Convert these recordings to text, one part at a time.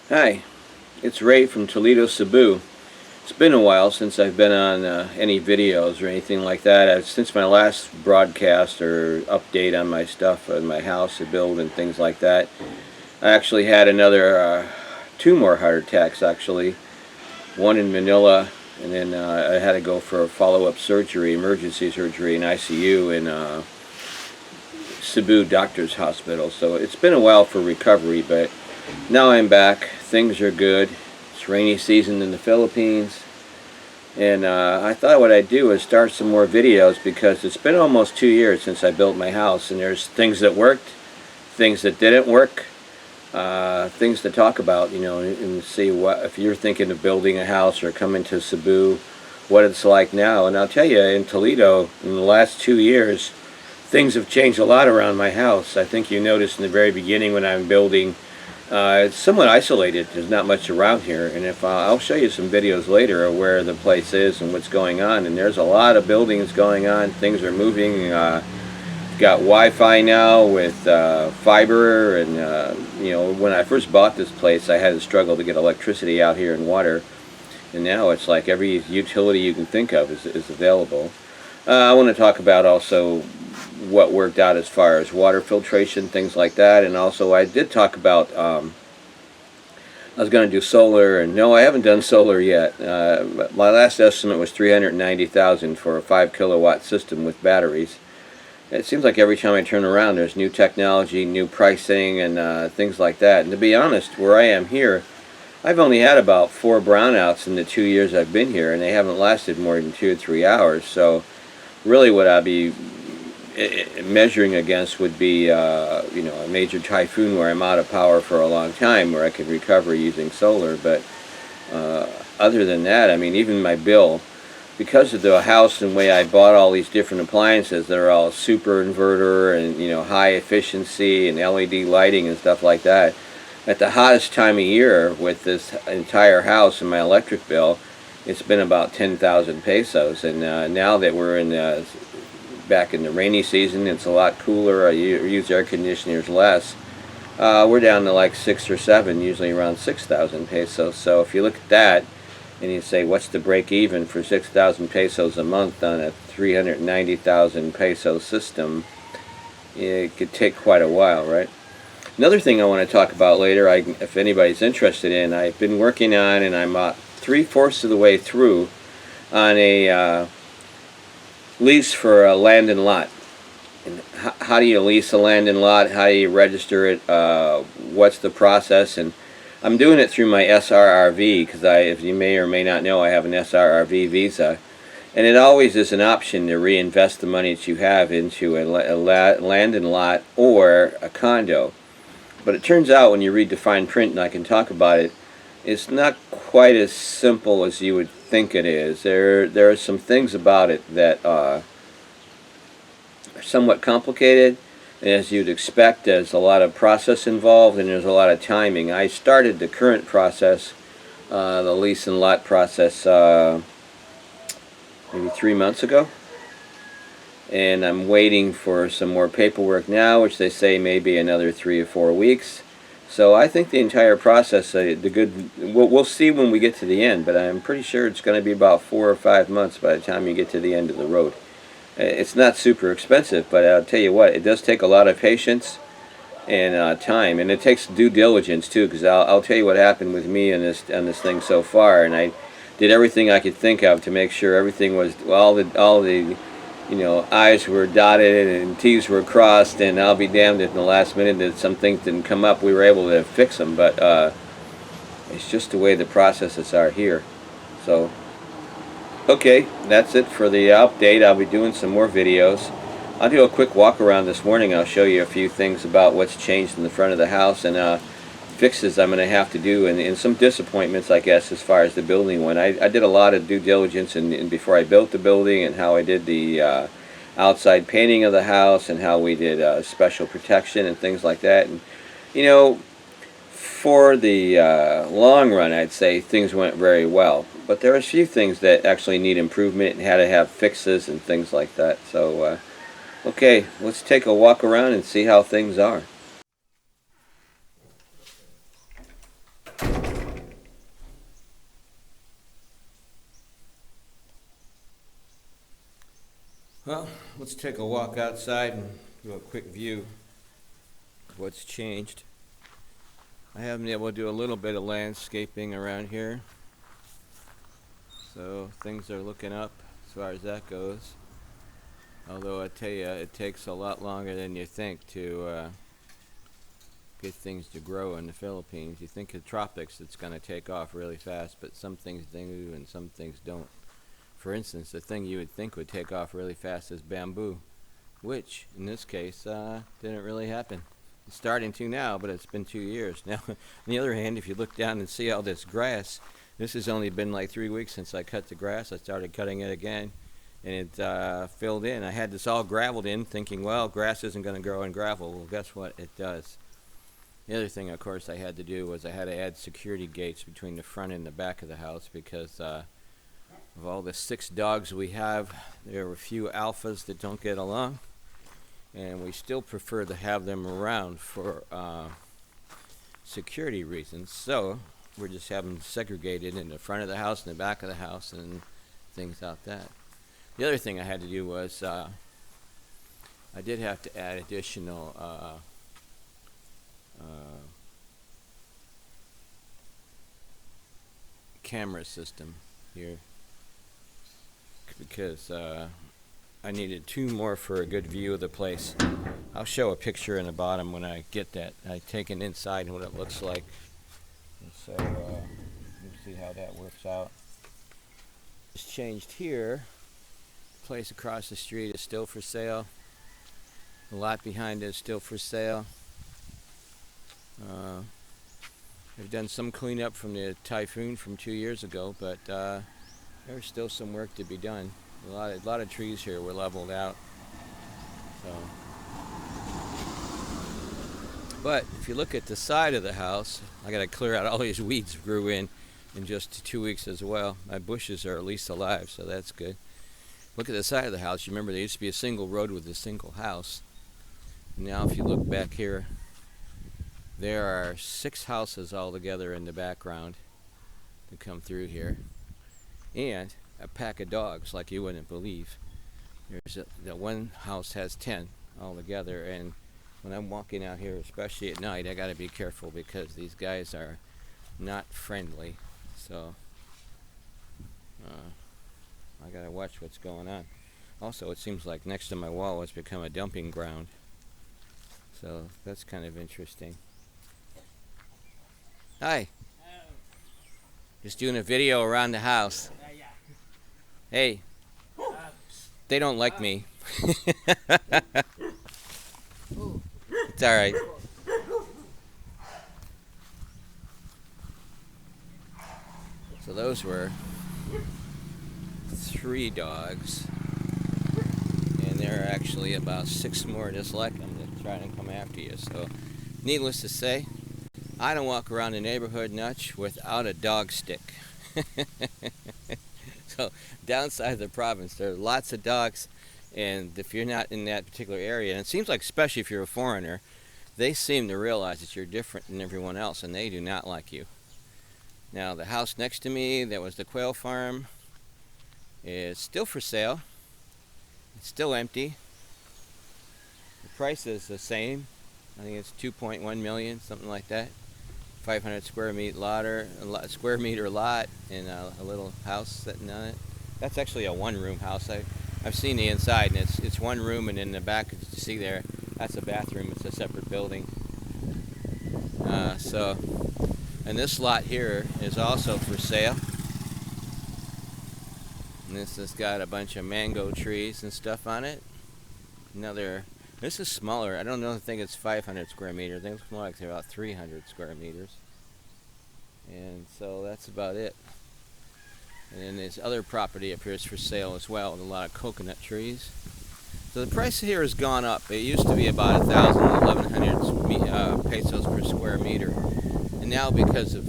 Hi, it's Ray from Toledo Cebu. It's been a while since I've been on any videos or anything like that. Since my last broadcast or update on my stuff in my house to build and things like that, I actually had another two more heart attacks actually. One in Manila, and then I had to go for a follow-up surgery, emergency surgery in ICU in Cebu Doctors Hospital. So it's been a while for recovery, but now I'm back. Things are good. It's rainy season in the Philippines. And I thought what I'd do is start some more videos because it's been almost 2 years since I built my house, and there's things that worked, things that didn't work, things to talk about, and see what if you're thinking of building a house or coming to Cebu, what it's like now. And I'll tell you, in Toledo, in the last 2 years, things have changed a lot around my house. I think you noticed in the very beginning when I'm building, it's somewhat isolated. There's not much around here, and if I'll show you some videos later of where the place is and what's going on. And there's a lot of buildings going on. Things are moving. Got Wi-Fi now with fiber, and when I first bought this place, I had to struggle to get electricity out here and water, and now it's like every utility you can think of is available. I want to talk about also what worked out as far as water filtration, things like that. And also I did talk about I was going to do solar, and no, I haven't done solar yet. My last estimate was $390,000 for a 5 kilowatt system with batteries. It seems like every time I turn around there's new technology, new pricing, and things like that. And to be honest, where I am here, I've only had about 4 brownouts in the 2 years I've been here, and they haven't lasted more than 2 or 3 hours. So really what I'd be measuring against would be a major typhoon where I'm out of power for a long time, where I could recover using solar. But other than that, I mean, even my bill, because of the house and the way I bought all these different appliances that are all super inverter and high efficiency and LED lighting and stuff like that, at the hottest time of year with this entire house and my electric bill, it's been about 10,000 pesos. And now that we're back in the rainy season, it's a lot cooler. I use air conditioners less. We're down to like 6 or 7, usually around 6,000 pesos. So if you look at that and you say, what's the break even for 6,000 pesos a month on a 390,000 peso system, it could take quite a while, right? Another thing I want to talk about later, if anybody's interested in, I've been working on, and I'm about 3/4 of the way through on a lease for a land and lot. And how do you lease a land and lot? How do you register it? What's the process? And I'm doing it through my SRRV because if you may or may not know, I have an SRRV visa, and it always is an option to reinvest the money that you have into a land and lot or a condo. But it turns out when you read the fine print, and I can talk about it, it's not quite as simple as you would think it is. There are some things about it that are somewhat complicated, and as you'd expect, there's a lot of process involved and there's a lot of timing. I started the current process, the lease and lot process, maybe 3 months ago, and I'm waiting for some more paperwork now, which they say may be another 3 or 4 weeks. So I think the entire process, we'll see when we get to the end, but I'm pretty sure it's going to be about 4 or 5 months by the time you get to the end of the road. It's not super expensive, but I'll tell you what, it does take a lot of patience and time, and it takes due diligence too. Because I'll tell you what happened with me on this thing so far, and I did everything I could think of to make sure everything was all the I's were dotted and T's were crossed, and I'll be damned if in the last minute that some things didn't come up. We were able to fix them, but it's just the way the processes are here. So, okay, that's it for the update. I'll be doing some more videos. I'll do a quick walk around this morning. I'll show you a few things about what's changed in the front of the house and fixes I'm going to have to do, and some disappointments, I guess, as far as the building went. I did a lot of due diligence and before I built the building, and how I did the outside painting of the house, and how we did special protection and things like that. And for the long run, I'd say things went very well. But there are a few things that actually need improvement and had to have fixes and things like that. So, okay, let's take a walk around and see how things are. Well, let's take a walk outside and do a quick view of what's changed. I have been able to do a little bit of landscaping around here, so things are looking up as far as that goes. Although I tell you, it takes a lot longer than you think to get things to grow in the Philippines. You think of tropics, it's going to take off really fast, but some things do and some things don't. For instance, the thing you would think would take off really fast is bamboo, which in this case didn't really happen. It's starting to now, but it's been 2 years. Now, on the other hand, if you look down and see all this grass, this has only been like 3 weeks since I cut the grass. I started cutting it again, and it filled in. I had this all gravelled in, thinking, well, grass isn't going to grow in gravel. Well, guess what? It does. The other thing, of course, I had to do was I had to add security gates between the front and the back of the house because of all the 6 dogs we have, there are a few alphas that don't get along, and we still prefer to have them around for security reasons. So we're just having them segregated in the front of the house and the back of the house and things like that. The other thing I had to do was I did have to add additional camera system here because I needed 2 more for a good view of the place. I'll show a picture in the bottom when I get that. I take it inside and what it looks like. And so we'll see how that works out. It's changed here. The place across the street is still for sale. The lot behind it is still for sale. They've done some cleanup from the typhoon from 2 years ago, but there's still some work to be done. A lot of trees here were leveled out. So, but if you look at the side of the house, I got to clear out all these weeds grew in just 2 weeks as well. My bushes are at least alive, so that's good. Look at the side of the house. You remember there used to be a single road with a single house. Now if you look back here, there are 6 houses all together in the background that come through here, and a pack of dogs like you wouldn't believe. The one house has 10 all together, and when I'm walking out here, especially at night, I got to be careful because these guys are not friendly. So I got to watch what's going on. Also, it seems like next to my wall has become a dumping ground. So that's kind of interesting. Hi. Just doing a video around the house. Hey. They don't like me. It's alright. So those were 3 dogs. And there are actually about 6 more just like them that try to come after you. So, needless to say, I don't walk around the neighborhood much without a dog stick. So, downside of the province, there are lots of dogs, and if you're not in that particular area, and it seems like especially if you're a foreigner, they seem to realize that you're different than everyone else, and they do not like you. Now, the house next to me, that was the quail farm, is still for sale. It's still empty. The price is the same. I think it's 2.1 million, something like that. 500 square meter lot, and a little house sitting on it. That's actually a 1-room house. I've seen the inside, and it's 1 room, and in the back, as you see there, that's a bathroom. It's a separate building. And this lot here is also for sale. And this has got a bunch of mango trees and stuff on it. This is smaller. I don't think it's 500 square meters. I think it's more like about 300 square meters. And so that's about it. And then this other property up here is for sale as well, with a lot of coconut trees. So the price here has gone up. It used to be about 1,100 pesos per square meter. And now because of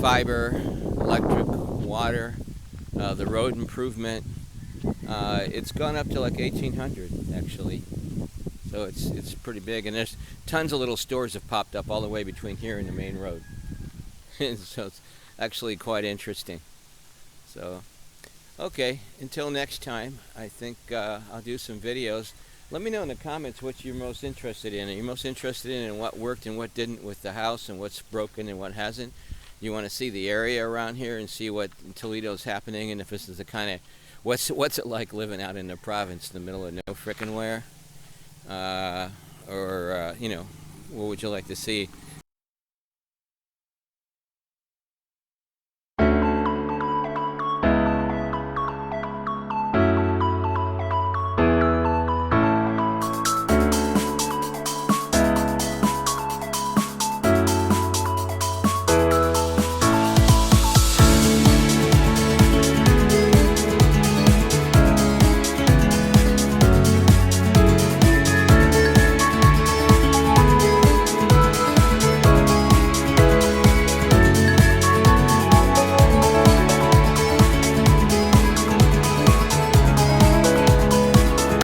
fiber, electric, water, the road improvement, it's gone up to like 1,800 actually. So it's pretty big, and there's tons of little stores have popped up all the way between here and the main road. So it's actually quite interesting. So Okay, until next time, I think I'll do some videos. Let me know in the comments what you're most interested in. Are you most interested in what worked and what didn't with the house, and what's broken and what hasn't? You want to see the area around here and see what in Toledo's happening, and if this is the kind of what's it like living out in the province in the middle of no frickin' where? Or what would you like to see?